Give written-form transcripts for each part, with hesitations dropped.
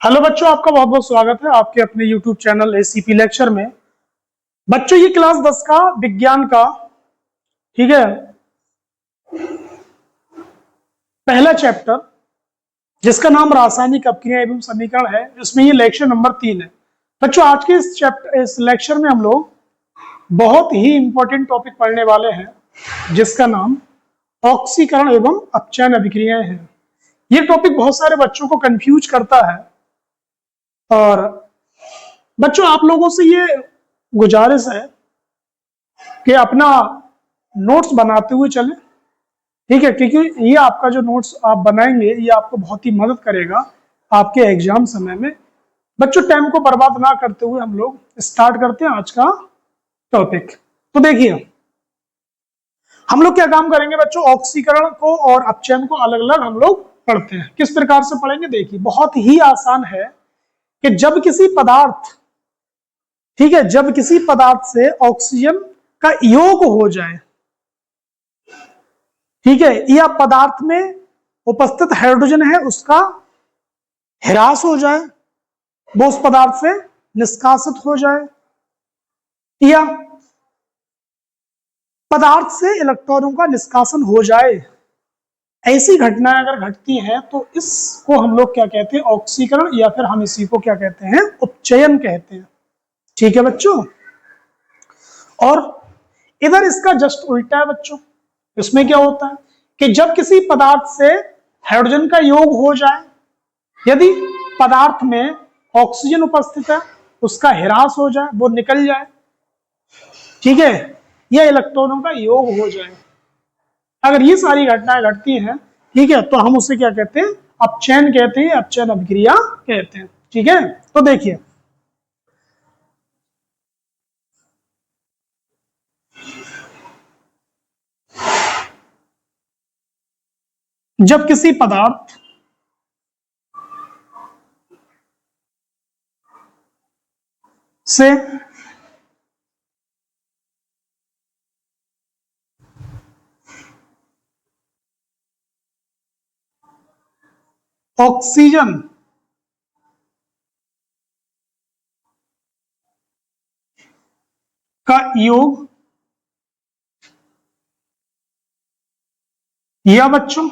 Hello बच्चों, आपका बहुत बहुत स्वागत है आपके अपने YouTube चैनल एसीपी लेक्चर में। बच्चों, ये क्लास 10 का विज्ञान का ठीक है पहला चैप्टर, जिसका नाम रासायनिक अपक्रिया एवं समीकरण है, जिसमें ये लेक्चर नंबर 3 है। बच्चों, आज के इस लेक्चर में हम लोग बहुत ही इंपॉर्टेंट टॉपिक पढ़ने वाले हैं, जिसका नाम ऑक्सीकरण एवं अपचयन अभिक्रियाएं है। ये टॉपिक बहुत सारे बच्चों को कंफ्यूज करता है और बच्चों आप लोगों से ये गुजारिश है कि अपना नोट्स बनाते हुए चलें, ठीक है, क्योंकि ये आपका जो नोट्स आप बनाएंगे ये आपको बहुत ही मदद करेगा आपके एग्जाम समय में। बच्चों, टाइम को बर्बाद ना करते हुए हम लोग स्टार्ट करते हैं आज का टॉपिक। तो देखिए, हम लोग क्या काम करेंगे बच्चों, ऑक्सीकरण को और अपचयन को अलग अलग हम लोग पढ़ते हैं। किस प्रकार से पढ़ेंगे, देखिए बहुत ही आसान है कि जब किसी पदार्थ, ठीक है, जब किसी पदार्थ से ऑक्सीजन का योग हो जाए, ठीक है, या पदार्थ में उपस्थित हाइड्रोजन है उसका ह्रास हो जाए, वो उस पदार्थ से निष्कासित हो जाए, या पदार्थ से इलेक्ट्रॉनों का निष्कासन हो जाए, ऐसी घटनाएं अगर घटती हैं तो इसको हम लोग क्या कहते हैं, ऑक्सीकरण, या फिर हम इसी को क्या कहते हैं, उपचयन कहते हैं। ठीक है बच्चों, और इधर इसका जस्ट उल्टा है बच्चों। इसमें क्या होता है कि जब किसी पदार्थ से हाइड्रोजन का योग हो जाए, यदि पदार्थ में ऑक्सीजन उपस्थित है उसका ह्रास हो जाए, वो निकल जाए, ठीक है, या इलेक्ट्रॉनों का योग हो जाए, अगर ये सारी घटनाएं घटती हैं, ठीक है, तो हम उसे क्या कहते हैं, अपचयन कहते हैं, अपचयन अभिक्रिया कहते हैं। ठीक है, तो देखिए जब किसी पदार्थ से ऑक्सीजन का योग, या बच्चों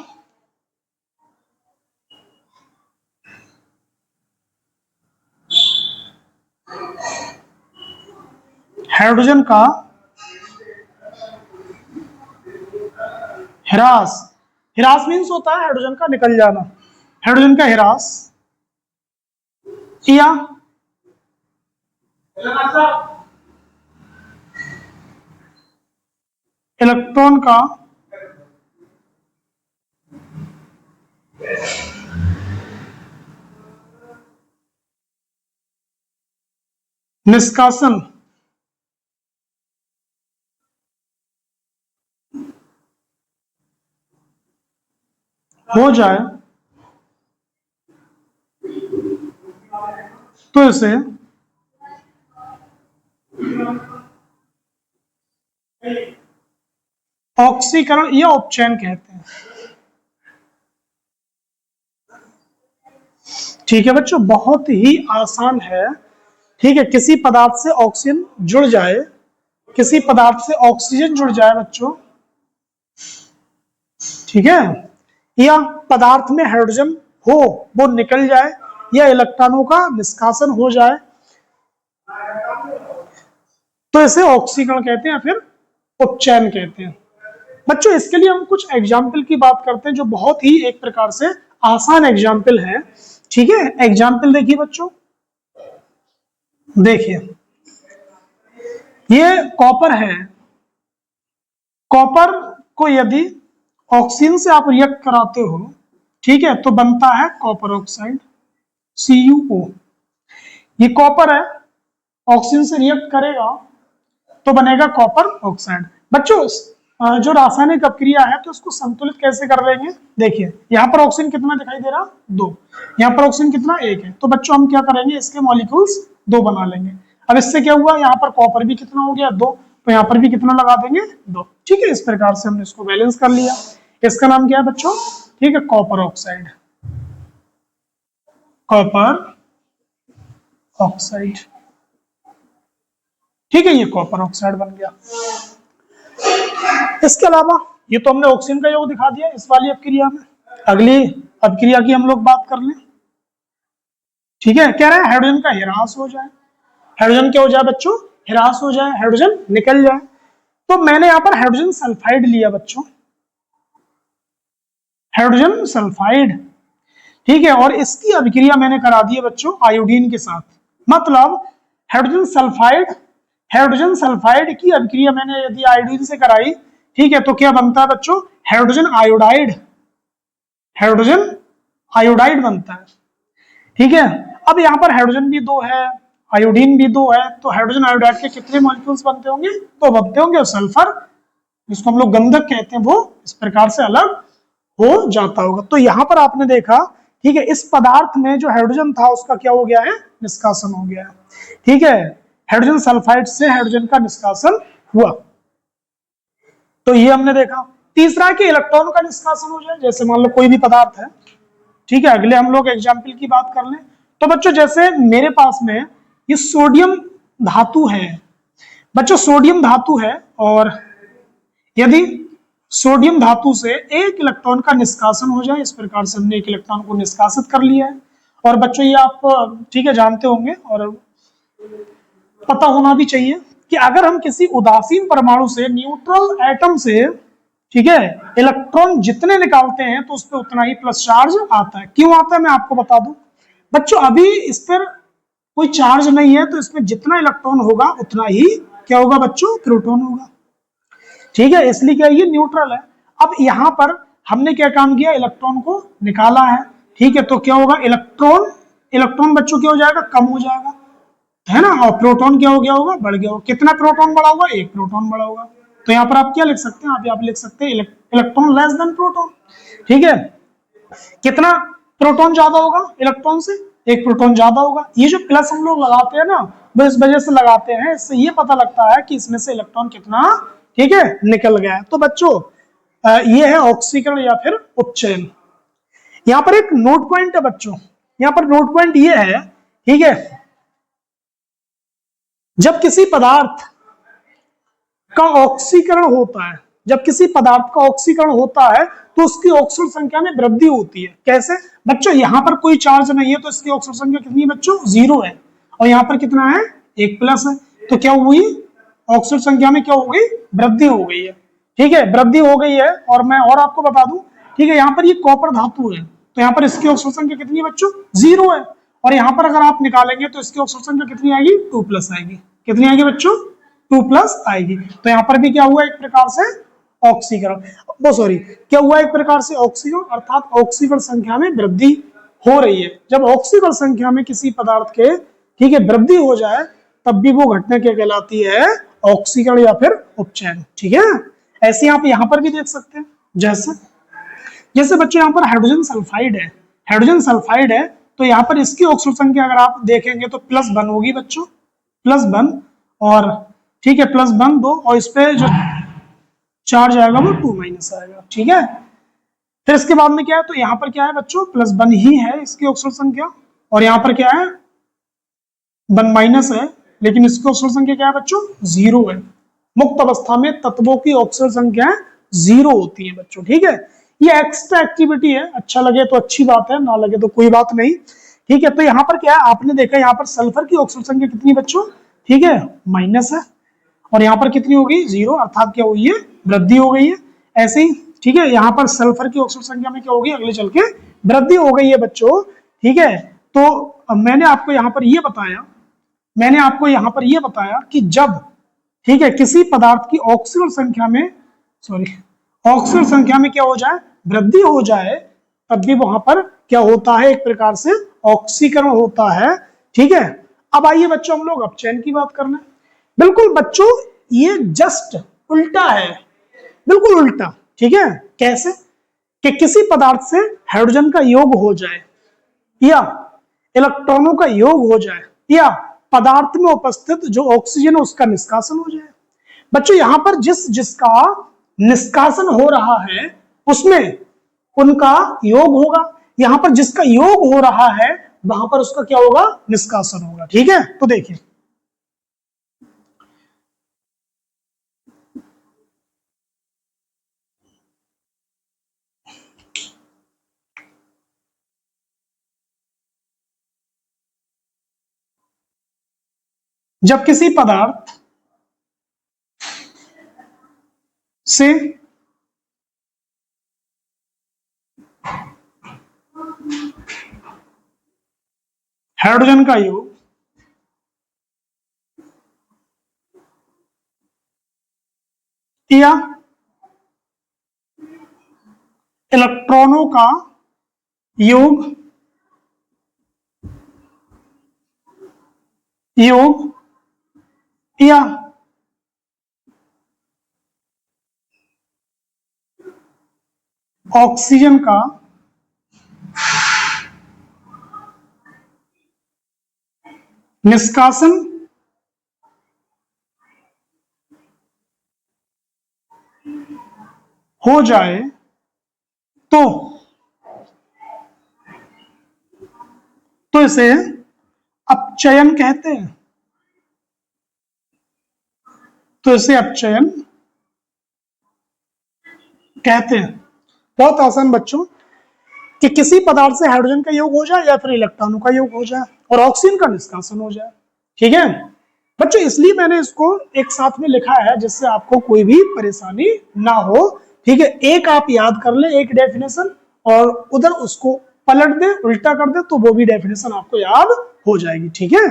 हाइड्रोजन का ह्रास, ह्रास मीन्स होता है हाइड्रोजन का निकल जाना, हाइड्रोजन का ह्रास, या इलेक्ट्रॉन का निष्कासन हो जाए, तो इसे ऑक्सीकरण या उपचयन कहते हैं। ठीक है बच्चों, बहुत ही आसान है। ठीक है, किसी पदार्थ से ऑक्सीजन जुड़ जाए, किसी पदार्थ से ऑक्सीजन जुड़ जाए बच्चों, ठीक है, या पदार्थ में हाइड्रोजन हो वो निकल जाए, या इलेक्ट्रॉनों का निष्कासन हो जाए, तो इसे ऑक्सीकरण कहते हैं या फिर उपचयन कहते हैं। बच्चों, इसके लिए हम कुछ एग्जाम्पल की बात करते हैं जो बहुत ही एक प्रकार से आसान एग्जाम्पल है। ठीक है, एग्जाम्पल देखिए बच्चों, देखिए ये कॉपर है, कॉपर को यदि ऑक्सीजन से आप रिएक्ट कराते हो, ठीक है, तो बनता है कॉपर ऑक्साइड, CuO। ये कॉपर है, ऑक्सीजन से रिएक्ट करेगा तो बनेगा कॉपर ऑक्साइड। बच्चों, जो रासायनिक अपक्रिया है तो इसको संतुलित कैसे कर लेंगे, देखिए यहाँ पर ऑक्सीजन कितना दिखाई दे रहा, 2, यहाँ पर ऑक्सीजन कितना, 1 है, तो बच्चों हम क्या करेंगे, इसके मॉलिक्यूल्स 2 बना लेंगे। अब इससे क्या हुआ, यहाँ पर कॉपर भी कितना हो गया, 2, तो यहाँ पर भी कितना लगा देंगे, 2। ठीक है, इस प्रकार से हमने इसको बैलेंस कर लिया। इसका नाम क्या है बच्चों, ठीक है, कॉपर ऑक्साइड, कॉपर ऑक्साइड। ठीक है, ये कॉपर ऑक्साइड बन गया। इसके अलावा ये तो हमने ऑक्सीजन का योग दिखा दिया इस वाली अपक्रिया में। अगली अपक्रिया की हम लोग बात कर लें। ठीक है, कह रहे हैं हाइड्रोजन का ह्रास हो जाए। हाइड्रोजन क्या हो जाए बच्चों? ह्रास हो जाए, हाइड्रोजन निकल जाए। तो मैंने यहां पर हाइड्रोजन सल्फाइड लिया बच्चों, हाइड्रोजन सल्फाइड। ठीक है, और इसकी अभिक्रिया मैंने करा दी है बच्चों आयोडीन के साथ। मतलब हाइड्रोजन सल्फाइड की अभिक्रिया मैंने यदि आयोडीन से कराई, ठीक है, तो क्या बनता है बच्चों? हाइड्रोजन आयोडाइड, हाइड्रोजन आयोडाइड बनता है। ठीक है, अब यहां पर हाइड्रोजन भी 2 है, आयोडीन भी 2 है, तो हाइड्रोजन आयोडाइड के कितने मॉलिक्यूल्स बनते होंगे? 2 बनते होंगे। और सल्फर, जिसको हम लोग गंधक कहते हैं, वो इस प्रकार से अलग हो जाता होगा। तो यहां पर आपने देखा, ठीक है, इस पदार्थ में जो हाइड्रोजन था उसका क्या हो गया है? निष्कासन हो गया है। ठीक है, हाइड्रोजन सल्फाइड से हाइड्रोजन का निष्कासन हुआ। तो ये हमने देखा। तीसरा है कि इलेक्ट्रॉन का निष्कासन हो जाए। जैसे मान लो कोई भी पदार्थ है, ठीक है, अगले हम लोग एग्जाम्पल की बात कर लें। तो बच्चों जैसे मेरे पास में ये सोडियम धातु है, बच्चों सोडियम धातु है, और यदि सोडियम धातु से एक इलेक्ट्रॉन का निष्कासन हो जाए, इस प्रकार से हमने एक इलेक्ट्रॉन को निष्कासित कर लिया है। और बच्चों ये आप ठीक है जानते होंगे और पता होना भी चाहिए कि अगर हम किसी उदासीन परमाणु से, न्यूट्रल एटम से, ठीक है, इलेक्ट्रॉन जितने निकालते हैं तो उस पर उतना ही प्लस चार्ज आता है। क्यों आता है मैं आपको बता दूं बच्चों। अभी इस पर कोई चार्ज नहीं है, तो इसमें जितना इलेक्ट्रॉन होगा उतना ही क्या होगा बच्चों? प्रोटॉन होगा। ठीक है, इसलिए क्या ये न्यूट्रल है। अब यहां पर हमने क्या काम किया? इलेक्ट्रॉन को निकाला है। ठीक है, तो क्या होगा? इलेक्ट्रॉन बच्चों क्या हो जाएगा? कम हो जाएगा, है ना। और प्रोटॉन क्या हो गया होगा? बढ़ गया होगा। कितना प्रोटॉन बढ़ा होगा? 1 प्रोटॉन बढ़ा होगा। तो यहाँ पर आप क्या लिख सकते हैं? आप यहाँ पर लिख सकते हैं इलेक्ट्रॉन लेस देन प्रोटॉन। ठीक है, कितना प्रोटॉन ज्यादा होगा इलेक्ट्रॉन से? 1 प्रोटॉन ज्यादा होगा। ये जो प्लस हम लोग लगाते हैं ना, वो इस वजह से लगाते हैं, इससे ये पता लगता है कि इसमें से इलेक्ट्रॉन कितना, ठीक है, निकल गया है। तो बच्चों ये है ऑक्सीकरण या फिर उपचयन। यहां पर एक नोट पॉइंट है बच्चों, यहां पर नोट पॉइंट ये है, ठीक है, जब किसी पदार्थ का ऑक्सीकरण होता है, जब किसी पदार्थ का ऑक्सीकरण होता है तो उसकी ऑक्सीजन संख्या में वृद्धि होती है। कैसे बच्चों? यहां पर कोई चार्ज नहीं है तो इसकी ऑक्सीजन संख्या कितनी है बच्चों? 0 है। और यहां पर कितना है? 1 प्लस है। तो क्या हुई? ऑक्सीजन संख्या में क्या हो गई? वृद्धि हो गई है। ठीक है, वृद्धि हो गई है। और मैं और आपको बता दूं, ठीक है, यहाँ पर ये कॉपर धातु है, तो यहाँ पर इसकी ऑक्सीजन संख्या कितनी है बच्चों? 0 है। और यहाँ पर अगर आप निकालेंगे तो इसकी ऑक्सीजन संख्या कितनी आएगी? 2 प्लस आएगी। कितनी आएगी बच्चों? 2 प्लस आएगी। तो यहाँ पर भी क्या हुआ? एक प्रकार से ऑक्सीकरण, सॉरी, क्या हुआ? एक प्रकार से ऑक्सीकरण, अर्थात ऑक्सीकरण संख्या में वृद्धि हो रही है। जब ऑक्सीकरण संख्या में किसी पदार्थ के, ठीक है, वृद्धि हो जाए तब भी वो घटना क्या कहलाती है? ऑक्सीकरण या फिर उपचयन। ठीक है, ऐसे आप यहाँ पर भी देख सकते हैं। जैसे बच्चों यहाँ पर हाइड्रोजन सल्फाइड है, हाइड्रोजन सल्फाइड है, तो यहाँ पर इसकी ऑक्सीजन संख्या अगर आप देखेंगे तो +1 होगी बच्चों, +1, और ठीक है +1 2, और इस पे जो चार्ज आएगा वो 2- आएगा। ठीक है, फिर इसके बाद में क्या है? तो यहाँ पर क्या है बच्चों? +1 ही है इसकी ऑक्सीजन संख्या, और यहाँ पर क्या है? 1- है, लेकिन इसकी ऑक्सीजन संख्या क्या है बच्चों? 0 है। मुक्त अवस्था में तत्वों की ऑक्सीजन संख्या 0 होती है बच्चों। ठीक है, ये एक्स्ट्रा एक्टिविटी है, अच्छा लगे तो अच्छी बात है, ना लगे तो कोई बात नहीं। ठीक है, तो यहाँ पर क्या है? आपने देखा यहाँ पर सल्फर की ऑक्सीजन संख्या कितनी बच्चों? ठीक है, माइनस है। और यहाँ पर कितनी हो गई? 0, अर्थात क्या हुई है? वृद्धि हो गई है। ऐसे ही ठीक है, यहाँ पर सल्फर की ऑक्सीजन संख्या में क्या होगी? अगले चल के वृद्धि हो गई है बच्चों। ठीक है, तो मैंने आपको यहाँ पर ये बताया कि जब, ठीक है, किसी पदार्थ की ऑक्सीजन संख्या में, ऑक्सीजन संख्या में क्या हो जाए? वृद्धि हो जाए, तब भी वहां पर क्या होता है? एक प्रकार से ऑक्सीकरण होता है। ठीक है, अब आइए बच्चों हम लोग अपचयन की बात करना है। बिल्कुल बच्चों ये जस्ट उल्टा है, बिल्कुल उल्टा। ठीक है, कैसे? कि किसी पदार्थ से हाइड्रोजन का योग हो जाए, या इलेक्ट्रॉनों का योग हो जाए, या पदार्थ में उपस्थित जो ऑक्सीजन है उसका निष्कासन हो जाए। बच्चों यहां पर जिसका निष्कासन हो रहा है उसमें उनका योग होगा। यहां पर जिसका योग हो रहा है वहां पर उसका क्या होगा, निष्कासन होगा। ठीक है, तो देखिए जब किसी पदार्थ से हाइड्रोजन का योग या इलेक्ट्रॉनों का योग योग या ऑक्सीजन का निष्कासन हो जाए तो इसे अपचयन कहते हैं। तो इसे अपचयन कहते हैं। बहुत आसान बच्चों, कि किसी पदार्थ से हाइड्रोजन का योग हो जाए या फिर इलेक्ट्रॉनों का योग हो जाए और ऑक्सीजन का निष्कासन हो जाए। ठीक है बच्चों, इसलिए मैंने इसको एक साथ में लिखा है जिससे आपको कोई भी परेशानी ना हो। ठीक है, एक आप याद कर ले एक डेफिनेशन और उधर उसको पलट दे, उल्टा कर दे, तो वो भी डेफिनेशन आपको याद हो जाएगी। ठीक है,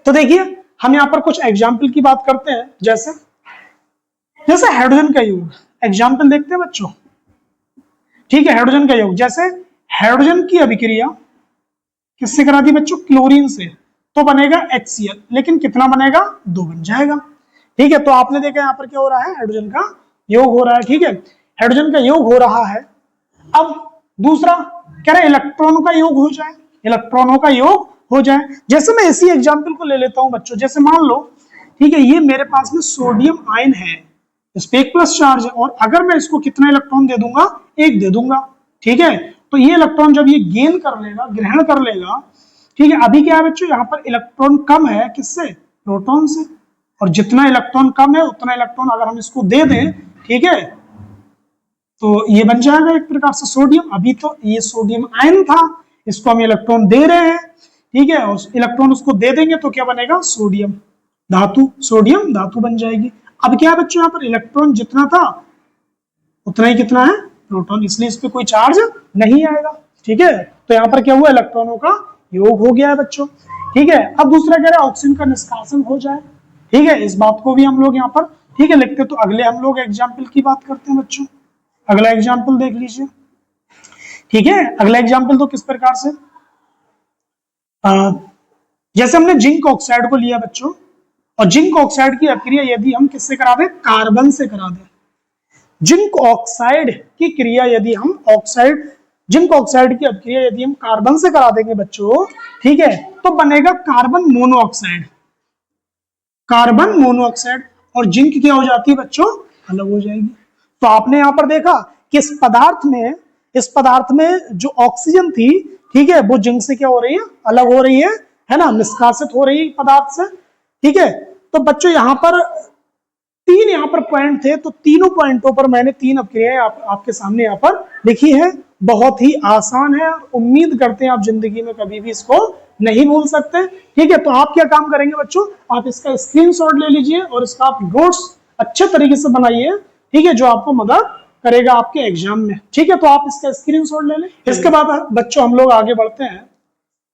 तो देखिए हम यहाँ पर कुछ एग्जाम्पल की बात करते हैं। जैसे जैसे हाइड्रोजन का योग, एग्जाम्पल देखते हैं बच्चों। ठीक है, हाइड्रोजन का योग, जैसे हाइड्रोजन की अभिक्रिया किससे करा दी बच्चों, क्लोरीन से, तो बनेगा HCl, लेकिन कितना बनेगा, 2 बन जाएगा। ठीक है, तो आपने देखा यहाँ पर क्या हो रहा है, हाइड्रोजन का योग हो रहा है। ठीक है, हाइड्रोजन का योग हो रहा है। अब दूसरा कह रहे हैं इलेक्ट्रॉनों का योग हो जाए, इलेक्ट्रॉनों का योग हो जाए। जैसे मैं इसी एग्जाम्पल को ले लेता हूं बच्चों, जैसे मान लो ठीक है ये मेरे पास में सोडियम आयन है, इस पे एक प्लस चार्ज है, और अगर मैं इसको कितना इलेक्ट्रॉन दे दूंगा, एक दे दूंगा। ठीक है, तो ये इलेक्ट्रॉन जब ये गेन कर लेगा, ग्रहण कर लेगा, ठीक है, अभी क्या है बच्चों, यहाँ पर इलेक्ट्रॉन कम है किससे, प्रोटॉन से, और जितना इलेक्ट्रॉन कम है उतना इलेक्ट्रॉन अगर हम इसको दे दें, ठीक है, तो ये बन जाएगा एक प्रकार से सोडियम। अभी तो ये सोडियम आयन था, इसको हम इलेक्ट्रॉन दे रहे हैं। ठीक है, और इलेक्ट्रॉन उसको दे देंगे तो क्या बनेगा, सोडियम धातु, सोडियम धातु बन जाएगी। अब क्या है बच्चों, यहाँ पर इलेक्ट्रॉन जितना था उतना ही कितना है, प्रोटॉन, इसलिए इस पर कोई चार्ज नहीं आएगा। ठीक है, तो यहाँ पर क्या हुआ, इलेक्ट्रॉनों का योग हो गया है बच्चों। ठीक है, अब दूसरा कह रहा है ऑक्सीजन का निष्कासन हो जाए। ठीक है, इस बात को भी हम लोग यहाँ पर ठीक है लिखते, तो अगले हम लोग एग्जाम्पल की बात करते हैं बच्चों। अगला एग्जाम्पल देख लीजिए। ठीक है, अगला एग्जाम्पल तो किस प्रकार से, जैसे हमने जिंक ऑक्साइड को लिया बच्चों, और जिंक ऑक्साइड की अभिक्रिया यदि हम किससे करा दें, कार्बन से करा दें। जिंक ऑक्साइड की क्रिया यदि हम ऑक्साइड जिंक ऑक्साइड की अभिक्रिया यदि हम कार्बन से करा देंगे बच्चों, ठीक है, तो बनेगा कार्बन मोनोऑक्साइड, कार्बन मोनोऑक्साइड, और जिंक क्या हो जाती है बच्चों, अलग हो जाएगी। तो आपने यहां पर देखा कि इस पदार्थ में जो ऑक्सीजन थी, ठीक है, वो जिंक से क्या हो रही है, अलग हो रही है ना, निष्कासित हो रही है पदार्थ से। ठीक है, तो बच्चों यहां पर तीन यहाँ पर पॉइंट थे, तो तीनों पॉइंटों पर मैंने 3 अभिक्रियाएं आपके सामने यहाँ पर लिखी है। बहुत ही आसान है, उम्मीद करते हैं आप जिंदगी में कभी भी इसको नहीं भूल सकते। ठीक है, तो आप क्या काम करेंगे बच्चों, आप इसका स्क्रीनशॉट ले लीजिए और इसका आप नोट्स अच्छे तरीके से बनाइए। ठीक है, जो आपको मदद करेगा आपके एग्जाम में। ठीक है, तो आप इसका स्क्रीनशॉट ले लें। इसके बाद बच्चों हम लोग आगे बढ़ते हैं,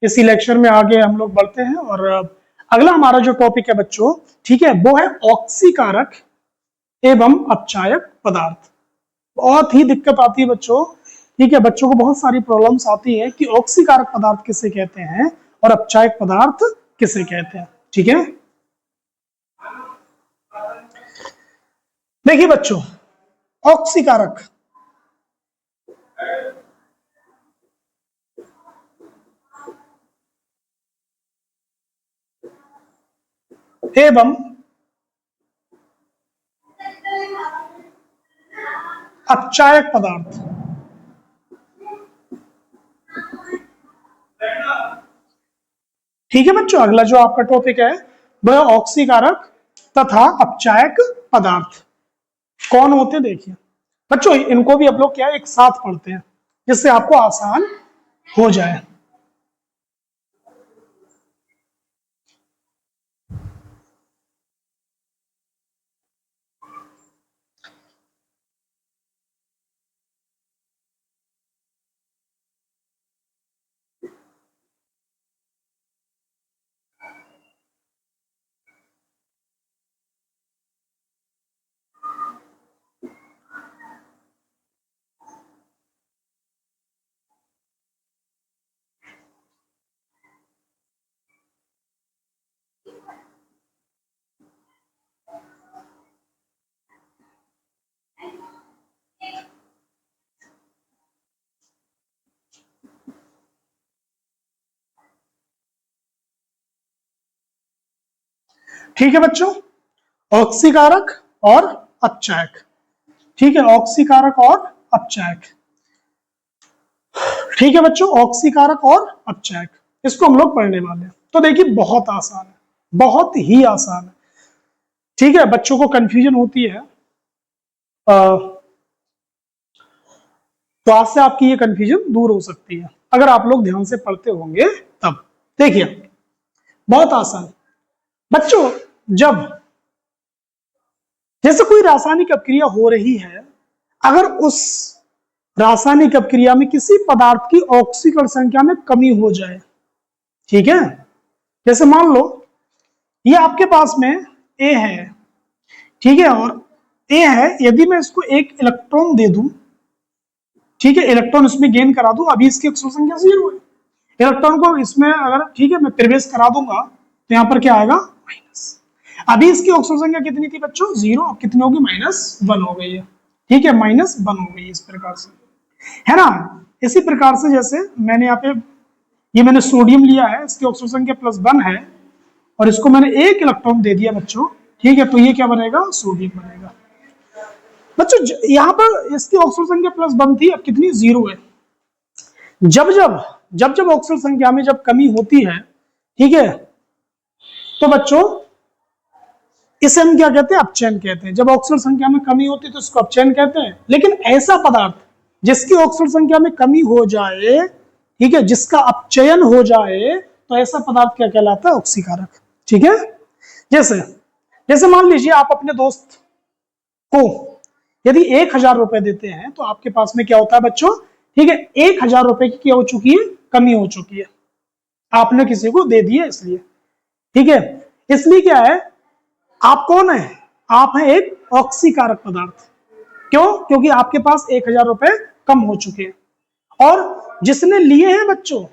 इसी लेक्चर में आगे हम लोग बढ़ते हैं, और अगला हमारा जो टॉपिक है बच्चों, ठीक है, वो है ऑक्सीकारक एवं अपचायक पदार्थ। बहुत ही दिक्कत आती है बच्चों। ठीक है, बच्चों को बहुत सारी प्रॉब्लम्स आती है कि ऑक्सीकारक पदार्थ किसे कहते हैं और अपचायक पदार्थ किसे कहते हैं। ठीक है, देखिए बच्चों, ऑक्सीकारक एवं अपचायक पदार्थ, ठीक है बच्चों, अगला जो आपका टॉपिक है वह ऑक्सीकारक तथा अपचायक पदार्थ कौन होते हैं। देखिए बच्चों, इनको भी आप लोग क्या एक साथ पढ़ते हैं जिससे आपको आसान हो जाए। ठीक है बच्चों, ऑक्सीकारक और अपचायक। ठीक है, ऑक्सीकारक और अपचायक। ठीक है बच्चों, ऑक्सीकारक और अपचायक इसको हम लोग पढ़ने वाले हैं। तो देखिए बहुत आसान है, बहुत ही आसान है। ठीक है, बच्चों को कंफ्यूजन होती है, तो आज से आपकी ये कंफ्यूजन दूर हो सकती है अगर आप लोग ध्यान से पढ़ते होंगे तब। देखिए बहुत आसान बच्चों, जब जैसे कोई रासायनिक अपक्रिया हो रही है, अगर उस रासायनिक अपक्रिया में किसी पदार्थ की ऑक्सीकरण संख्या में कमी हो जाए, ठीक है, जैसे मान लो ये आपके पास में ए है, ठीक है, और ए है, यदि मैं इसको एक इलेक्ट्रॉन दे दूं, ठीक है, इलेक्ट्रॉन इसमें गेन करा दूं, अभी इसकी अक्सर संख्या 0 है। इलेक्ट्रॉन को इसमें अगर ठीक है मैं प्रवेश करा दूंगा तो यहां पर क्या आएगा, माइनस। अभी इसकी ऑक्सीजन संख्या कितनी थी बच्चों, 0, अब कितनी होगी, -1 हो गई है। ठीक है, -1 हो गई इस प्रकार से, है ना। इसी प्रकार से जैसे मैंने यहाँ पे ये मैंने सोडियम लिया है, इसकी ऑक्सीजन संख्या +1 है और इसको मैंने एक इलेक्ट्रॉन दे दिया बच्चों, ठीक है, तो ये क्या बनेगा, सोडियम बनेगा। बच्चों यहाँ पर इसकी ऑक्सीजन संख्या +1 थी, अब कितनी, 0 है। जब जब ऑक्सीजन संख्या में जब कमी होती है, ठीक है, तो बच्चों इसे हम क्या कहते हैं, अपचयन कहते हैं। जब ऑक्सीजन संख्या में कमी होती है तो इसको अपचयन कहते हैं। लेकिन ऐसा पदार्थ जिसकी ऑक्सीजन संख्या में कमी हो जाए, ठीक है, जिसका अपचयन हो जाए, तो ऐसा पदार्थ क्या कहलाता है, ऑक्सीकारक। ठीक है, जैसे जैसे मान लीजिए आप अपने दोस्त को यदि 1000 रुपए देते हैं तो आपके पास में क्या होता है बच्चों, ठीक है, 1000 रुपए की क्या हो चुकी है, कमी हो चुकी है, आपने किसी को दे दिए इसलिए। ठीक है, इसलिए क्या है, आप कौन है, आप हैं एक ऑक्सीकारक पदार्थ। क्यों, क्योंकि आपके पास 1000 रुपए कम हो चुके हैं और जिसने लिए हैं बच्चों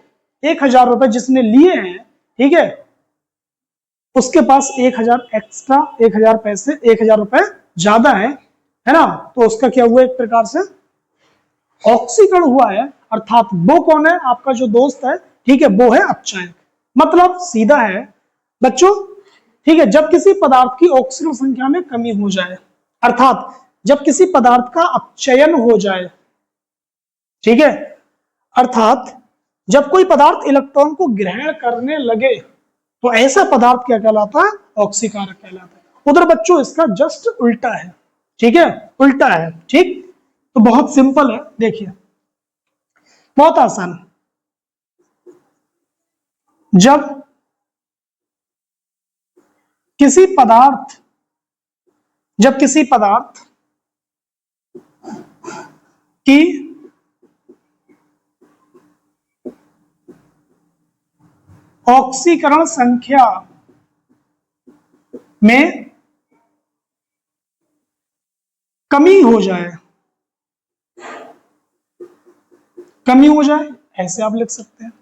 1000 रुपए जिसने लिए हैं, ठीक है, उसके पास 1000 एक्स्ट्रा, 1000 पैसे, 1000 रुपए ज्यादा है ना, तो उसका क्या हुआ, एक प्रकार से ऑक्सीकरण हुआ है। अर्थात वो कौन है, आपका जो दोस्त है, ठीक है, वो है अपचायक। मतलब सीधा है बच्चों, ठीक है, जब किसी पदार्थ की ऑक्सीजन संख्या में कमी हो जाए, अर्थात जब किसी पदार्थ का अपचयन हो जाए, ठीक है, अर्थात जब कोई पदार्थ इलेक्ट्रॉन को ग्रहण करने लगे, तो ऐसा पदार्थ क्या कहलाता है, ऑक्सीकारक कहलाता है। उधर बच्चों इसका जस्ट उल्टा है, ठीक है, उल्टा है। ठीक, तो बहुत सिंपल है, देखिए बहुत आसान। जब किसी पदार्थ जब किसी पदार्थ की ऑक्सीकरण संख्या में कमी हो जाए, ऐसे आप लिख सकते हैं,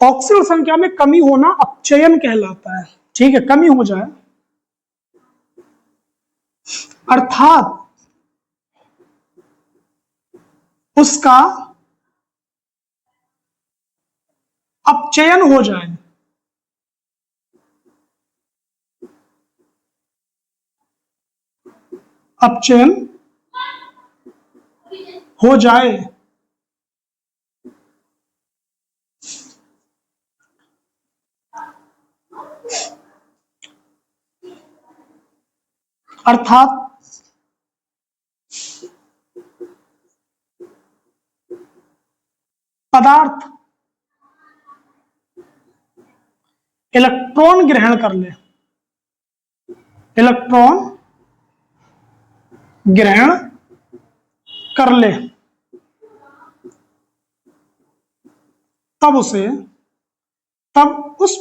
ऑक्सीजन संख्या में कमी होना अपचयन कहलाता है। ठीक है, कमी हो जाए, अर्थात उसका अपचयन हो जाए, अपचयन हो जाए अर्थात पदार्थ इलेक्ट्रॉन ग्रहण कर ले, इलेक्ट्रॉन ग्रहण कर ले, तब उस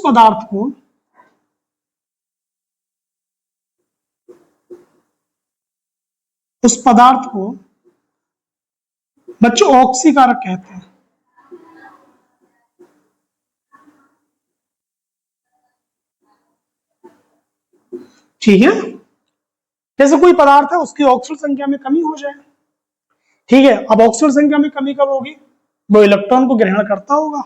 पदार्थ को बच्चों ऑक्सीकारक कहते हैं। ठीक है, जैसे कोई पदार्थ है उसकी ऑक्सीजन संख्या में कमी हो जाए, ठीक है, अब ऑक्सीजन संख्या में कमी कब होगी, वो इलेक्ट्रॉन को ग्रहण करता होगा,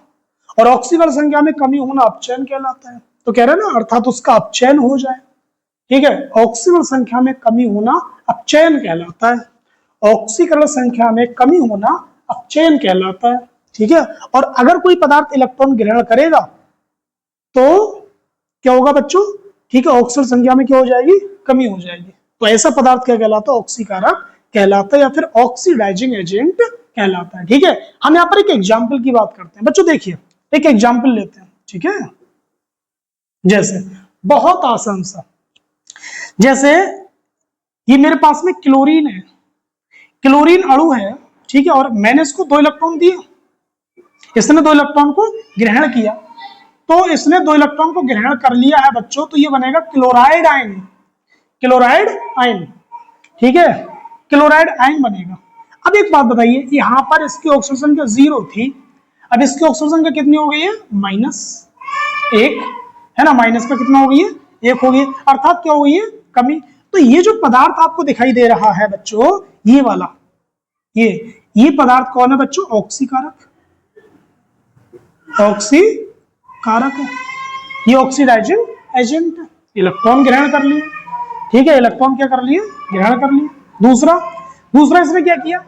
और ऑक्सीजन संख्या में कमी होना अपचयन कहलाता है। तो कह रहे हैं ना, अर्थात उसका अपचयन हो जाए, ठीक है, ऑक्सीजन संख्या में कमी होना अपचयन कहलाता है, ऑक्सीकरण संख्या में कमी होना अपचयन कहलाता है। ठीक है, और अगर कोई पदार्थ इलेक्ट्रॉन ग्रहण करेगा तो क्या होगा बच्चों, ठीक है, ऑक्सीजन संख्या में क्या हो जाएगी, कमी हो जाएगी। तो ऐसा पदार्थ क्या कहलाता है, ऑक्सीकारक कहलाता है, या फिर ऑक्सीडाइजिंग एजेंट कहलाता है। ठीक है, हम यहाँ पर एक एग्जाम्पल की बात करते हैं बच्चों, देखिए एक एग्जाम्पल लेते हैं। ठीक है, जैसे बहुत आसान सा, जैसे ये मेरे पास में क्लोरीन है, क्लोरीन अणु है, ठीक है, और मैंने इसको 2 इलेक्ट्रॉन दिए, इसने 2 इलेक्ट्रॉन को ग्रहण किया, तो इसने 2 इलेक्ट्रॉन को ग्रहण कर लिया है बच्चों, तो ये बनेगा क्लोराइड आयन, क्लोराइड आयन। ठीक है, क्लोराइड आयन बनेगा। अब एक बात बताइए, यहां पर इसकी ऑक्सीजन संख्या 0 थी, अब इसकी ऑक्सीजन संख्या कितनी हो गई है, -1 है ना, माइनस का कितना हो गई है, 1 हो गई, अर्थात क्या हो गई है, कमी। तो ये जो पदार्थ आपको दिखाई दे रहा है बच्चों, ये वाला, ये पदार्थ कौन है बच्चों, ऑक्सीकारक, ऑक्सीकारक है, ये ऑक्सीडाइजिंग एजेंट है, इलेक्ट्रॉन ग्रहण कर लिए। ठीक है, इलेक्ट्रॉन क्या कर लिए, ग्रहण कर लिए। दूसरा इसने क्या किया,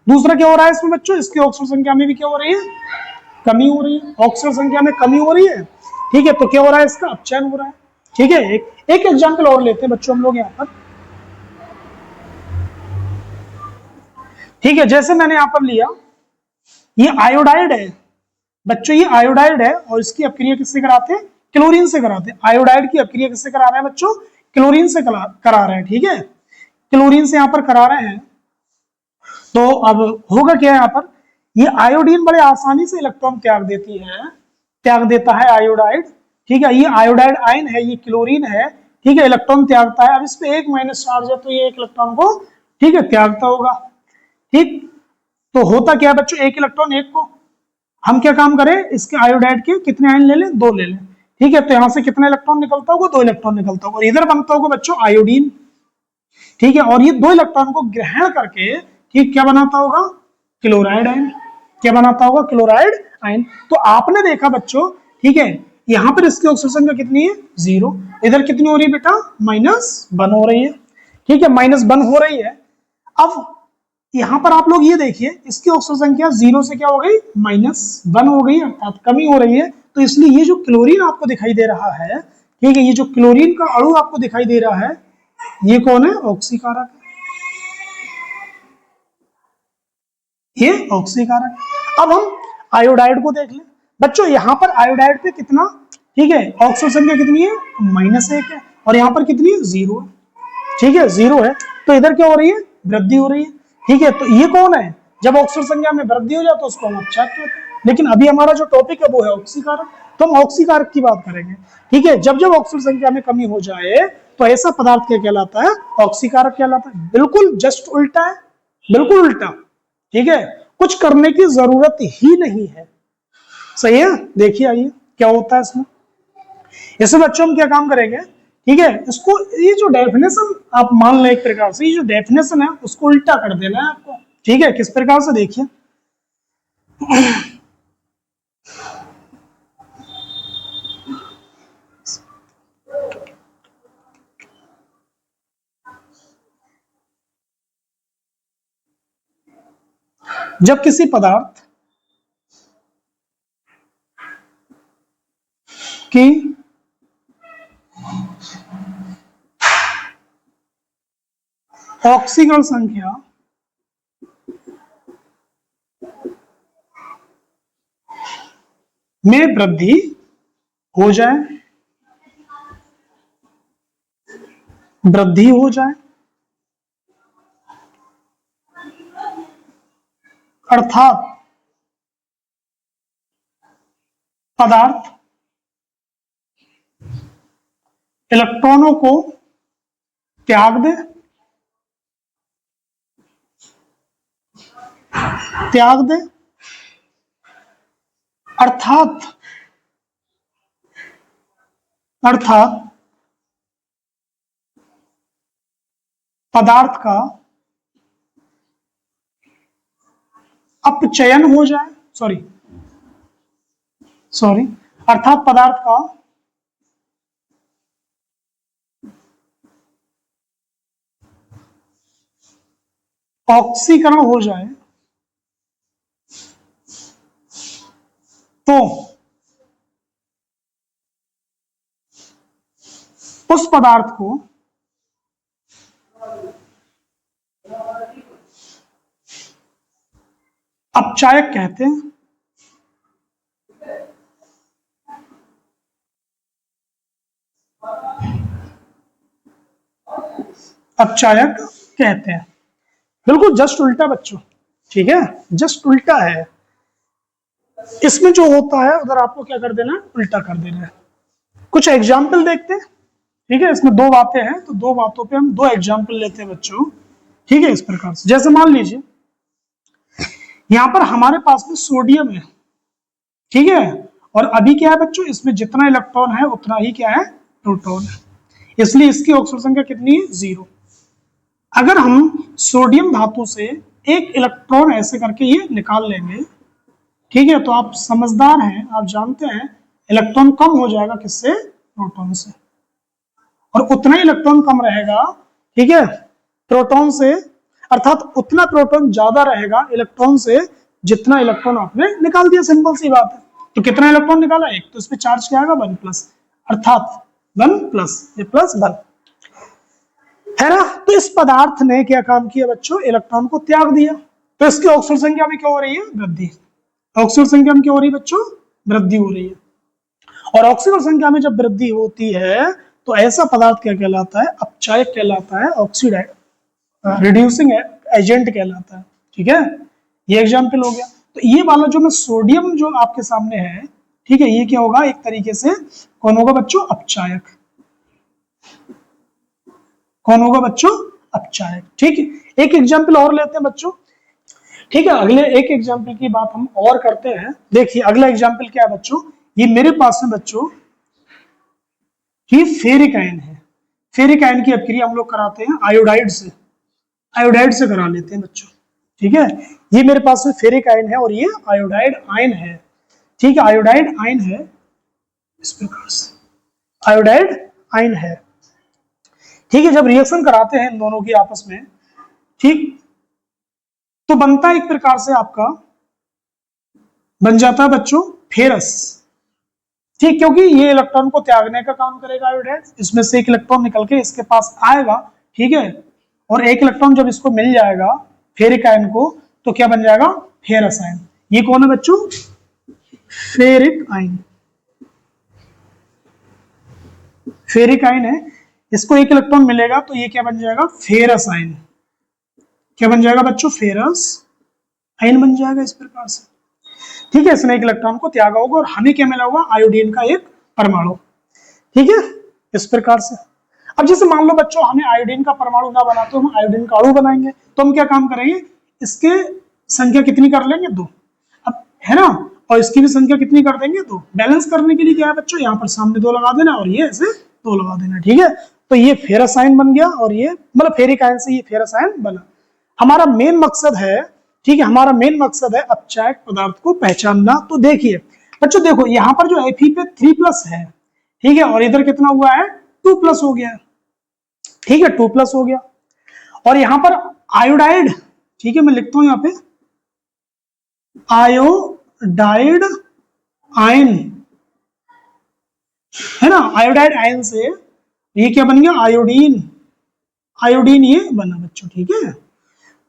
दूसरा क्या हो रहा है इसमें बच्चों, इसकी ऑक्सीजन संख्या में भी क्या हो रही है, कमी हो रही है, ऑक्सीजन संख्या में कमी हो रही है। ठीक है, तो क्या हो रहा है, इसका अपचयन हो रहा है। ठीक है, एक एग्जांपल और लेते हैं बच्चों हम लोग यहाँ पर। ठीक है, जैसे मैंने यहाँ पर लिया, ये आयोडाइड है बच्चों, ये आयोडाइड है, और इसकी अपक्रिया किससे कराते हैं, क्लोरीन से कराते हैं। आयोडाइड की अपक्रिया किससे करा रहे हैं बच्चों, क्लोरीन से करा रहे हैं। ठीक है, क्लोरीन से यहाँ पर करा रहे हैं, तो अब होगा क्या यहाँ पर, ये आयोडीन बड़े आसानी से इलेक्ट्रॉन त्याग देता है आयोडाइड। ठीक है, ये आयोडाइड आयन है, ये क्लोरीन है, ठीक है, इलेक्ट्रॉन त्यागता है। अब इस पे 1 माइनस चार्ज है, तो ये 1 इलेक्ट्रॉन को, ठीक है, त्यागता होगा। ठीक, तो होता क्या है बच्चों, 1 इलेक्ट्रॉन 1 को, हम क्या काम करें, इसके आयोडाइड के कितने आयन ले लें, 2 ले लें। ठीक है, तो यहां से कितना इलेक्ट्रॉन निकलता होगा, 2 इलेक्ट्रॉन निकलता होगा, और इधर बनता होगा बच्चों आयोडीन। ठीक है, और ये 2 इलेक्ट्रॉन को ग्रहण करके, ठीक, क्या बनाता होगा, क्लोराइड आयन, क्या बनाता होगा, क्लोराइड आयन। तो आपने देखा बच्चों, ठीक है, यहां पर इसकी ऑक्सीजन संख्या कितनी है, 0, इधर कितनी हो रही है बेटा, -1 हो रही है। ठीक है, -1 हो रही है। अब यहां पर आप लोग ये देखिए, इसकी ऑक्सीजन संख्या 0 से क्या हो गई, -1 हो गई, अर्थात कमी हो रही है। तो इसलिए ये जो क्लोरीन आपको दिखाई दे रहा है, ठीक है, ये जो क्लोरीन का अणु आपको दिखाई दे रहा है, ये कौन है, ऑक्सीकारक, ये ऑक्सीकारक। अब हम आयोडाइड को देख लें बच्चों, यहां पर आयोडाइड पे कितना, ठीक है, ऑक्सीजन संख्या कितनी है, -1 है, और यहां पर कितनी है, 0 है। ठीक है, 0 है, तो इधर क्या हो रही है, वृद्धि हो रही है। ठीक है, तो ये कौन है, जब ऑक्सीजन संख्या में वृद्धि हो जाए तो उसको हम अपचायक कहते हैं। लेकिन अभी हमारा जो टॉपिक है वो है ऑक्सीकारक, तो हम ऑक्सीकारक की बात करेंगे। ठीक है, जब ऑक्सीजन संख्या में कमी हो जाए तो ऐसा पदार्थ क्या कहलाता है, ऑक्सीकारक कहलाता है। बिल्कुल जस्ट उल्टा है, बिल्कुल उल्टा। ठीक है, कुछ करने की जरूरत ही नहीं है, सही है। देखिए आइए क्या होता है इसमें, इससे बच्चों हम क्या काम करेंगे, ठीक है, इसको, ये जो डेफिनेशन आप मान लें एक प्रकार से, ये जो डेफिनेशन है उसको उल्टा कर देना है आपको। ठीक है, किस प्रकार से, देखिए जब किसी पदार्थ की ऑक्सीकरण संख्या में वृद्धि हो जाए, वृद्धि हो जाए, अर्थात पदार्थ इलेक्ट्रॉनों को त्याग दे, त्याग दे, अर्थात अर्थात पदार्थ का अपचयन हो जाए, सॉरी अर्थात पदार्थ का ऑक्सीकरण हो जाए, तो उस पदार्थ को अपचायक कहते हैं। अपचायक कहते हैं। बिल्कुल जस्ट उल्टा बच्चों, ठीक है, जस्ट उल्टा है। इसमें जो होता है उधर आपको क्या कर देना है, उल्टा कर देना है। कुछ एग्जाम्पल देखते हैं, ठीक है। इसमें दो बातें हैं तो दो बातों पे हम दो एग्जाम्पल लेते हैं बच्चों, ठीक है। इस प्रकार से जैसे मान लीजिए यहां पर हमारे पास में सोडियम है, ठीक है, और अभी क्या है बच्चों, इसमें जितना इलेक्ट्रॉन है उतना ही क्या है, प्रोटॉन है, इसलिए इसकी ऑक्सीजन संख्या कितनी है, 0। अगर हम सोडियम धातु से एक इलेक्ट्रॉन ऐसे करके ये निकाल लेंगे, ठीक है, तो आप समझदार हैं, आप जानते हैं इलेक्ट्रॉन कम हो जाएगा किससे, प्रोटॉन से, और उतना ही इलेक्ट्रॉन कम रहेगा, ठीक है, प्रोटॉन से, अर्थात उतना प्रोटॉन ज्यादा रहेगा इलेक्ट्रॉन से जितना इलेक्ट्रॉन आपने निकाल दिया। सिंपल सी बात है। तो कितना इलेक्ट्रॉन निकाला, एक, तो इसमें चार्ज क्या आएगा, 1+, अर्थात 1+, ये +1 है ना। तो इस पदार्थ ने क्या काम किया बच्चों, इलेक्ट्रॉन को त्याग दिया, तो इसकी ऑक्सीजन संख्या में क्या हो रही है, वृद्धि। ऑक्सीजन संख्या में क्या हो रही है बच्चों, वृद्धि हो रही है। और ऑक्सीजन संख्या में जब वृद्धि होती है तो ऐसा पदार्थ क्या कहलाता है, अपचायक कहलाता है, ऑक्सीडाइज रिड्यूसिंग एजेंट कहलाता है, ठीक है। ये एग्जाम्पल हो गया। तो ये वाला जो मैं सोडियम जो आपके सामने है, ठीक है, ये क्या होगा, एक तरीके से कौन होगा बच्चों, अपचायक। कौन होगा बच्चों, अपचायक, ठीक है। एक एग्जाम्पल और लेते हैं बच्चों, ठीक है। अगले एक एग्जाम्पल की बात हम और करते हैं। देखिए अगला एग्जाम्पल क्या है बच्चों, ये मेरे पास में बच्चों ये फेरिक आयन है। फेरिक आयन की अपक्रिया हम लोग कराते हैं आयोडाइड से, आयोडाइड से करा लेते हैं बच्चों, ठीक है। ये मेरे पास में फेरिक आयन है और ये आयोडाइड आयन है, ठीक है, आयोडाइड आयन है, इस प्रकार से आयोडाइड आयन है, ठीक है। जब रिएक्शन कराते हैं इन दोनों की आपस में, ठीक, तो बनता है एक प्रकार से आपका बन जाता है बच्चों फेरस, ठीक, क्योंकि ये इलेक्ट्रॉन को त्यागने का काम करेगा आयोडाइड, इसमें से एक इलेक्ट्रॉन निकल के इसके पास आएगा, ठीक है, और एक इलेक्ट्रॉन जब इसको मिल जाएगा फेरिक आयन को तो क्या बन जाएगा, फेरस आयन। ये कौन है बच्चों, फेरिक आयन, फेरिक आयन है, इसको एक इलेक्ट्रॉन मिलेगा तो ये क्या बन जाएगा, फेरस आयन। क्या बन जाएगा बच्चों, फेरस आयन बन जाएगा इस प्रकार से, ठीक है। इसने एक इलेक्ट्रॉन को त्यागा होगा और हमें क्या मिला होगा, आयोडीन का एक परमाणु, ठीक है, इस प्रकार से। अब जैसे मान लो बच्चों हमें आयोडीन का परमाणु ना बना तो हम आयोडीन का अणु बनाएंगे, तो हम क्या काम करेंगे, इसके संख्या कितनी कर लेंगे, 2, अब है ना, और इसकी भी संख्या कितनी कर देंगे, 2। बैलेंस करने के लिए क्या है बच्चों, यहाँ पर सामने 2 लगा देना और ये ऐसे 2 लगा देना, ठीक है। तो ये फेरस आयन बन गया और ये मतलब फेरिक आयन से ये फेरस आयन बना। हमारा मेन मकसद है, ठीक है, हमारा मेन मकसद है अपचायक पदार्थ को पहचानना। तो देखिए बच्चों, देखो यहाँ पर जो Fe पे 3+ है, ठीक है, और इधर कितना हुआ है, 2+ हो गया, ठीक है, 2+ हो गया। और यहाँ पर आयोडाइड, ठीक है, मैं लिखता हूं यहाँ पे आयोडाइड आयन, है ना, आयोडाइड आयन से ये क्या बन गया, आयोडीन, आयोडीन ये बना बच्चों, ठीक है।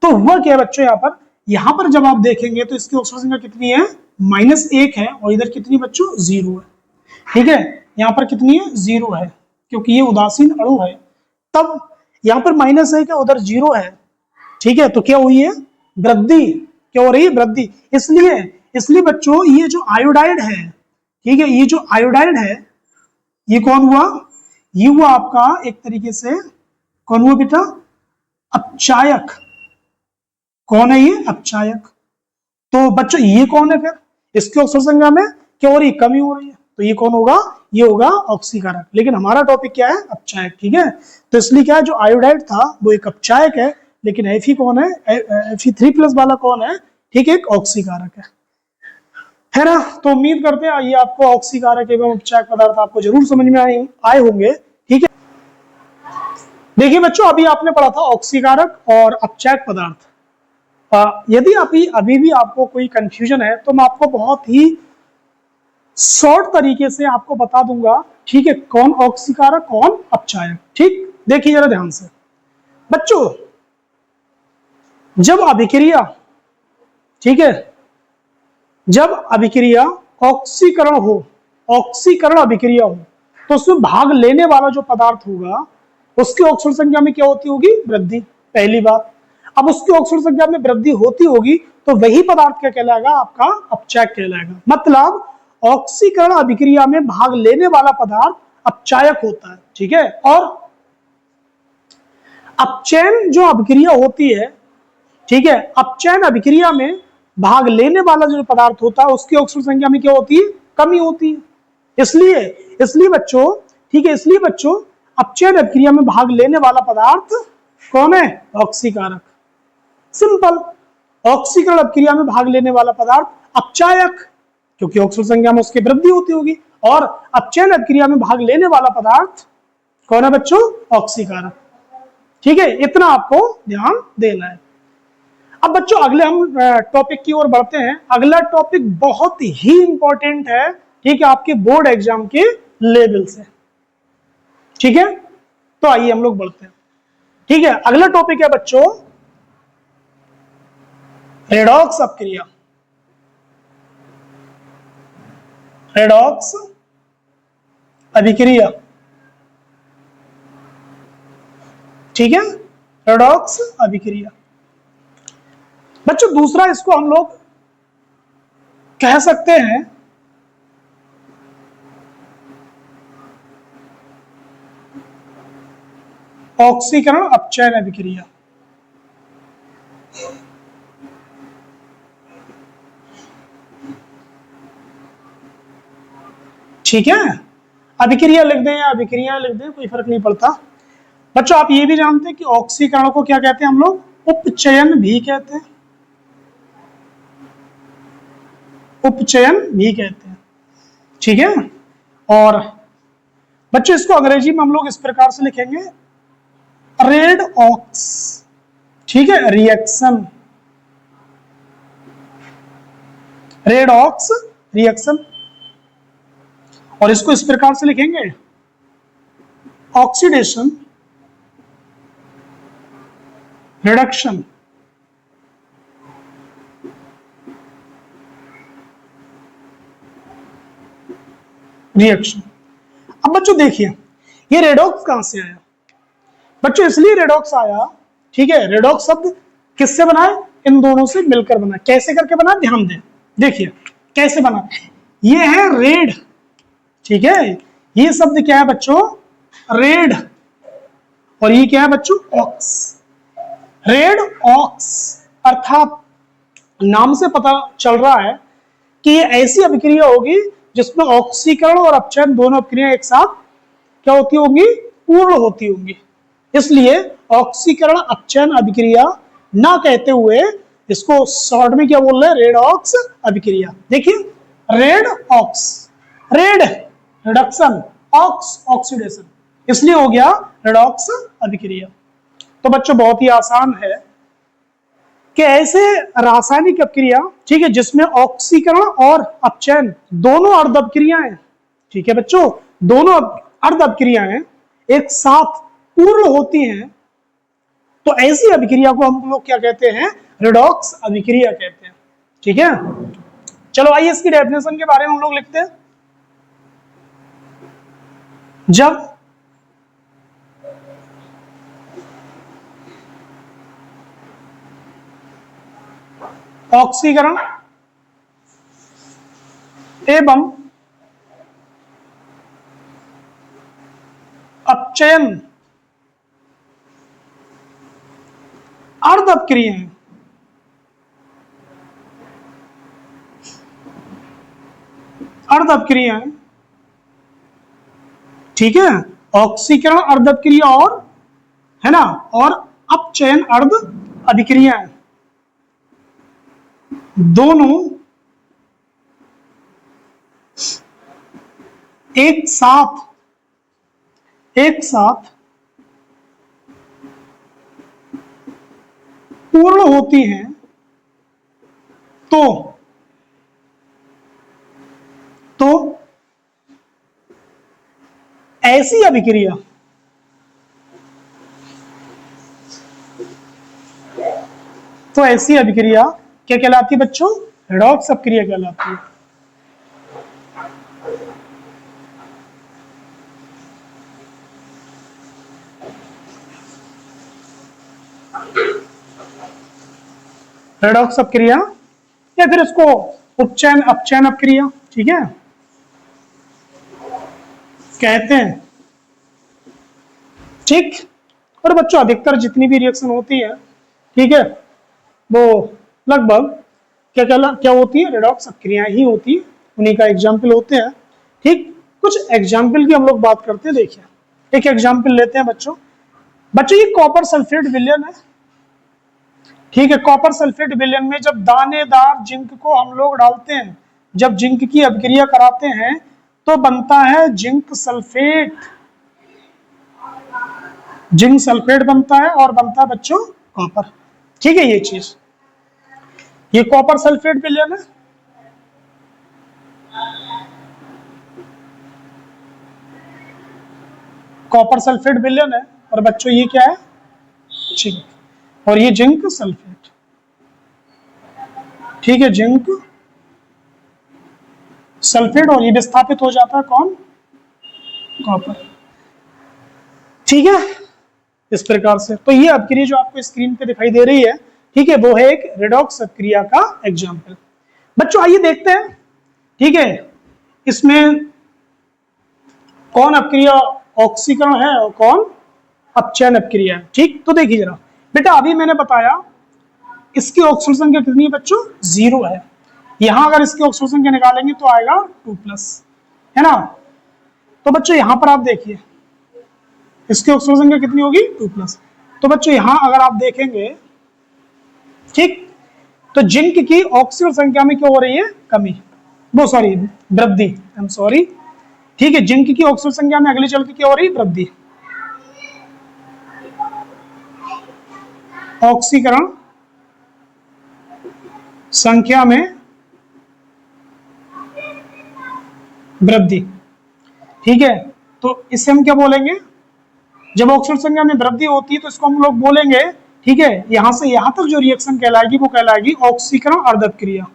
तो हुआ क्या है बच्चों, यहाँ पर जब आप देखेंगे तो इसकी ऑक्सीजन संख्या कितनी है, -1 है, और इधर कितनी बच्चों, 0 है, ठीक है। यहाँ पर कितनी है, 0 है, क्योंकि ये उदासीन अणु है। तब यहाँ पर -1 है, उधर 0 है, ठीक है। तो क्या हुई है, वृद्धि, क्या हो रही है, वृद्धि। इसलिए बच्चों ये जो आयोडाइड है, ठीक है, ये जो आयोडाइड है, ये कौन हुआ, ये हुआ आपका एक तरीके से कौन हुआ बेटा, अपचायक। कौन है ये, अपचायक। तो बच्चों ये कौन है फिर, इसकी ऑक्सीजन संख्या में क्या हो रही है, कमी हो रही है, तो ये कौन होगा, ये होगा ऑक्सीकारक। लेकिन हमारा टॉपिक क्या है, अपचायक, ठीक है। तो इसलिए क्या है, जो आयोडाइड था वो एक अपचायक है, लेकिन Fe कौन है, Fe3+ वाला कौन है, ठीक है, एक ऑक्सीकारक है ना। तो उम्मीद करते हैं ये आपको ऑक्सीकारक एवं अपचायक पदार्थ आपको जरूर समझ में आए होंगे, ठीक है। देखिए बच्चों, अभी आपने पढ़ा था ऑक्सीकारक और अपचायक पदार्थ। यदि अभी भी आपको कोई कंफ्यूजन है तो मैं आपको बहुत ही शॉर्ट तरीके से आपको बता दूंगा, ठीक है, कौन ऑक्सीकारक कौन अपचायक। ठीक, देखिए जरा ध्यान से बच्चों, जब अभिक्रिया, ठीक है, जब अभिक्रिया ऑक्सीकरण हो, ऑक्सीकरण अभिक्रिया हो, तो उसमें भाग लेने वाला जो पदार्थ होगा उसकी ऑक्सीजन संख्या में क्या होती होगी, वृद्धि, पहली बात। अब उसकी ऑक्सीजन संख्या में वृद्धि होती होगी तो वही पदार्थ क्या कहलाएगा, आपका अपचायक कहलाएगा। मतलब ऑक्सीकरण अभिक्रिया में भाग लेने वाला पदार्थ अपचायक होता है, ठीक है। और अपचयन जो अभिक्रिया होती है, ठीक है, अपचयन अभिक्रिया में भाग लेने वाला जो पदार्थ होता है उसकी ऑक्सीजन संख्या में क्या होती है, कमी होती है। इसलिए बच्चों, ठीक है, इसलिए बच्चों अपचयन अभिक्रिया में भाग लेने वाला पदार्थ कौन है, ऑक्सीकारक। सिंपल, ऑक्सीकरण अभिक्रिया में भाग लेने वाला पदार्थ अपचायक, क्योंकि ऑक्सीजन संख्या में उसकी वृद्धि होती होगी। और अपचयन अभिक्रिया में भाग लेने वाला पदार्थ कौन है बच्चों, ऑक्सीकारक, ठीक है। इतना आपको ध्यान देना है। अब बच्चों अगले हम टॉपिक की ओर बढ़ते हैं। अगला टॉपिक बहुत ही इंपॉर्टेंट है, ठीक है, आपके बोर्ड एग्जाम के लेवल से, ठीक है। तो आइए हम लोग बढ़ते हैं, ठीक है। अगला टॉपिक है बच्चों रेडॉक्स अपक्रिया। रेडॉक्स अभिक्रिया, ठीक है, रेडॉक्स अभिक्रिया। बच्चों दूसरा इसको हम लोग कह सकते हैं ऑक्सीकरण अपचयन अभिक्रिया, ठीक है। अभिक्रिया लिख दें या अभिक्रिया लिख दें, कोई फर्क नहीं पड़ता। बच्चों आप ये भी जानते हैं कि ऑक्सीकरण को क्या कहते हैं हम लोग, उपचयन भी कहते हैं, उपचयन भी कहते हैं, ठीक है। और बच्चों इसको अंग्रेजी में हम लोग इस प्रकार से लिखेंगे, रेडॉक्स, ठीक है, रिएक्शन, रेडॉक्स रिएक्शन। और इसको इस प्रकार से लिखेंगे, ऑक्सीडेशन रिडक्शन, रिएक्शन। अब बच्चों देखिए ये रेडॉक्स कहां से आया बच्चों, इसलिए रेडॉक्स आया, ठीक है। रेडॉक्स शब्द किससे बना है, इन दोनों से मिलकर बना। कैसे करके बना, ध्यान दें, देखिए कैसे बना। ये है रेड, ठीक है, ये शब्द क्या है बच्चों, रेड, और ये क्या है बच्चों, ऑक्स, रेड ऑक्स। अर्थात नाम से पता चल रहा है कि ये ऐसी अभिक्रिया होगी जिसमें ऑक्सीकरण और अपचयन दोनों अभिक्रिया एक साथ क्या होती होंगी, पूर्ण होती होंगी। इसलिए ऑक्सीकरण अपचयन अभिक्रिया ना कहते हुए इसको शॉर्ट में क्या बोल रहे हैं, रेडॉक्स अभिक्रिया। देखिए red ox, red reduction, ox oxidation, इसलिए हो गया रेडॉक्स अभिक्रिया। तो बच्चों बहुत ही आसान है कि ऐसे रासायनिक अपक्रिया, ठीक है, जिसमें ऑक्सीकरण और अपचयन दोनों अर्ध अपक्रियाएं, ठीक है बच्चों, दोनों अर्ध अपक्रियाएं एक साथ पूर्ण होती हैं, तो ऐसी अभिक्रिया को हम लोग क्या कहते हैं, रेडॉक्स अभिक्रिया कहते हैं। ठीक है, चलो आइए इसकी डेफिनेशन के बारे में हम लोग लिखते हैं। जब ऑक्सीकरण एवं अपचयन अर्ध अपक्रियाएं ठीक है, ऑक्सीकरण अर्ध अपक्रिया और है ना, और अपचयन अर्ध अभिक्रियाएं दोनों एक साथ पूर्ण होती हैं तो ऐसी अभिक्रिया क्या कहलाती है बच्चों, रेडॉक्स अभिक्रिया कहलाती है। रेडॉक्स अपक्रिया या फिर इसको उपचयन अपचयन अपक्रिया, ठीक है, कहते हैं। ठीक, और बच्चों अधिकतर जितनी भी रिएक्शन होती है, ठीक है, वो लगभग क्या होती है, रेडॉक्स अपक्रिया ही होती है, उन्हीं का एग्जाम्पल होते हैं। ठीक, कुछ एग्जाम्पल की हम लोग बात करते हैं। देखिए एक एग्जाम्पल लेते हैं बच्चों ये कॉपर सल्फेट विलयन है। ठीक है, कॉपर सल्फेट विलयन में जब दानेदार जिंक को हम लोग डालते हैं, जब जिंक की अभिक्रिया कराते हैं तो बनता है जिंक सल्फेट बनता है और बनता है बच्चों कॉपर। ठीक है, ये चीज, ये कॉपर सल्फेट विलयन है। कॉपर सल्फेट विलयन है और बच्चों ये क्या है, जिंक, और ये जिंक सल्फेट। ठीक है, जिंक सल्फेट, और ये विस्थापित हो जाता है कौन, कॉपर। ठीक है, इस प्रकार से तो ये अभिक्रिया जो आपको स्क्रीन पे दिखाई दे रही है, ठीक है, वो है एक रेडॉक्स अभिक्रिया का एग्जाम्पल। बच्चों आइए देखते हैं, ठीक है, इसमें कौन अभिक्रिया ऑक्सीकरण है और कौन अपचयन अभिक्रिया है। ठीक, तो देखिए जरा बेटा, अभी मैंने बताया इसकी ऑक्सीजन संख्या कितनी है बच्चों, 0 है। यहां अगर इसकी ऑक्सीजन संख्या निकालेंगे तो आएगा 2+, है ना। तो बच्चों यहां पर आप देखिए इसकी ऑक्सीजन संख्या कितनी होगी, 2+। तो बच्चों यहां अगर आप देखेंगे, ठीक, तो जिंक की ऑक्सीजन संख्या में क्या हो रही है, कमी, वो सॉरी वृद्धि, आई एम सॉरी। ठीक है, जिंक की ऑक्सीजन संख्या में अगली चल के क्या हो रही है, वृद्धि। ऑक्सीकरण संख्या में वृद्धि। ठीक है, तो इससे हम क्या बोलेंगे, जब ऑक्सीजन संख्या में वृद्धि होती है तो इसको हम लोग बोलेंगे, ठीक है, यहां से यहां तक जो रिएक्शन कहलाएगी वो कहलाएगी ऑक्सीकरण अर्ध अभिक्रिया।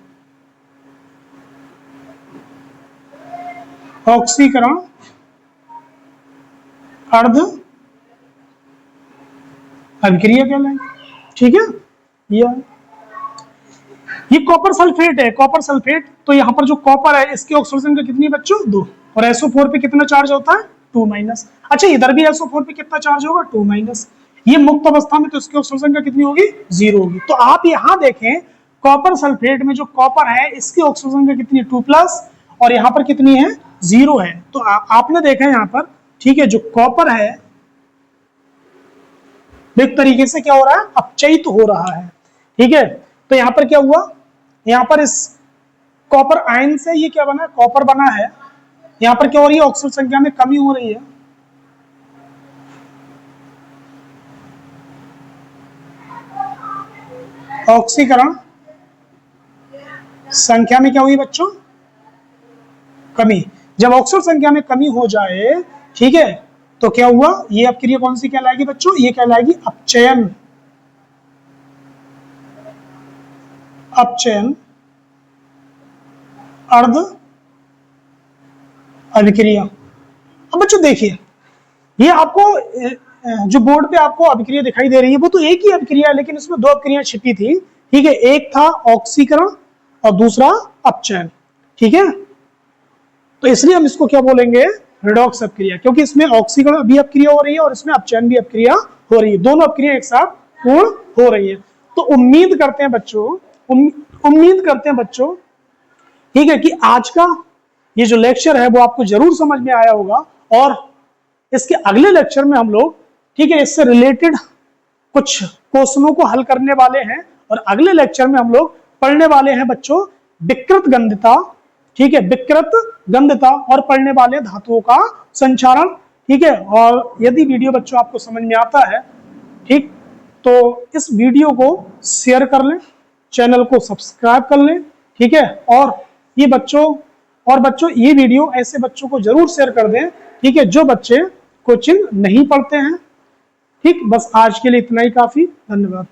ऑक्सीकरण अर्ध अभिक्रिया कहलाएगी। ठीक है, ये कॉपर सल्फेट है, कॉपर सल्फेट। तो यहाँ पर जो कॉपर है इसकी ऑक्सीजन संख्या कितनी बच्चों, 2, और SO4 पे कितना चार्ज होता है, 2-। अच्छा, इधर भी SO4 पे कितना चार्ज होगा, 2-। ये मुक्त अवस्था में तो इसकी ऑक्सीजन संख्या कितनी होगी, 0 होगी। तो आप यहाँ देखें कॉपर सल्फेट में जो कॉपर है इसकी ऑक्सीजन संख्या कितनी है, 2+, और यहाँ पर कितनी है, 0 है। तो आपने देखा यहाँ पर, ठीक है, जो कॉपर है एक तरीके से क्या हो रहा है, अपचयित हो रहा है। ठीक है, तो यहाँ पर क्या हुआ, यहाँ पर इस कॉपर आयन से ये क्या बना, कॉपर बना है। यहाँ पर क्या हो रही है, ऑक्सीजन संख्या में कमी हो रही है। ऑक्सीकरण संख्या में क्या हुई बच्चों, कमी। जब ऑक्सीजन संख्या में कमी हो जाए, ठीक है, तो क्या हुआ, ये अभिक्रिया कौन सी कहलाएगी बच्चों, ये कहलाएगी अपचयन। अपचयन, अर्ध अभिक्रिया। अब बच्चों देखिए, ये आपको जो बोर्ड पे आपको अभिक्रिया दिखाई दे रही है वो तो एक ही अभिक्रिया है, लेकिन इसमें दो अभिक्रिया छिपी थी। ठीक है, एक था ऑक्सीकरण और दूसरा अपचयन। ठीक है, तो इसलिए हम इसको क्या बोलेंगे, रिडॉक्स अभिक्रिया, क्योंकि इसमें ऑक्सीकरण भी अभिक्रिया हो रही है और इसमें अपचयन भी अभिक्रिया हो रही है, दोनों अभिक्रिया एक साथ पूर्ण हो रही है। तो उम्मीद करते हैं बच्चों, उम्मीद करते हैं बच्चों, ठीक है, कि आज का ये जो लेक्चर है वो आपको जरूर समझ में आया होगा। और इसके अगले लेक्चर में हम लोग, ठीक है, इससे रिलेटेड कुछ क्वेश्चनों को हल करने वाले हैं और अगले लेक्चर में हम लोग पढ़ने वाले हैं बच्चों विकृत गंधता। ठीक है, विकृत गंधता और पढ़ने वाले धातुओं का संचारण। ठीक है, और यदि वीडियो बच्चों आपको समझ में आता है, ठीक, तो इस वीडियो को शेयर कर लें, चैनल को सब्सक्राइब कर लें। ठीक है, और ये बच्चों ये वीडियो ऐसे बच्चों को जरूर शेयर कर दें, ठीक है, जो बच्चे कोचिंग नहीं पढ़ते हैं। ठीक, बस आज के लिए इतना ही काफी। धन्यवाद।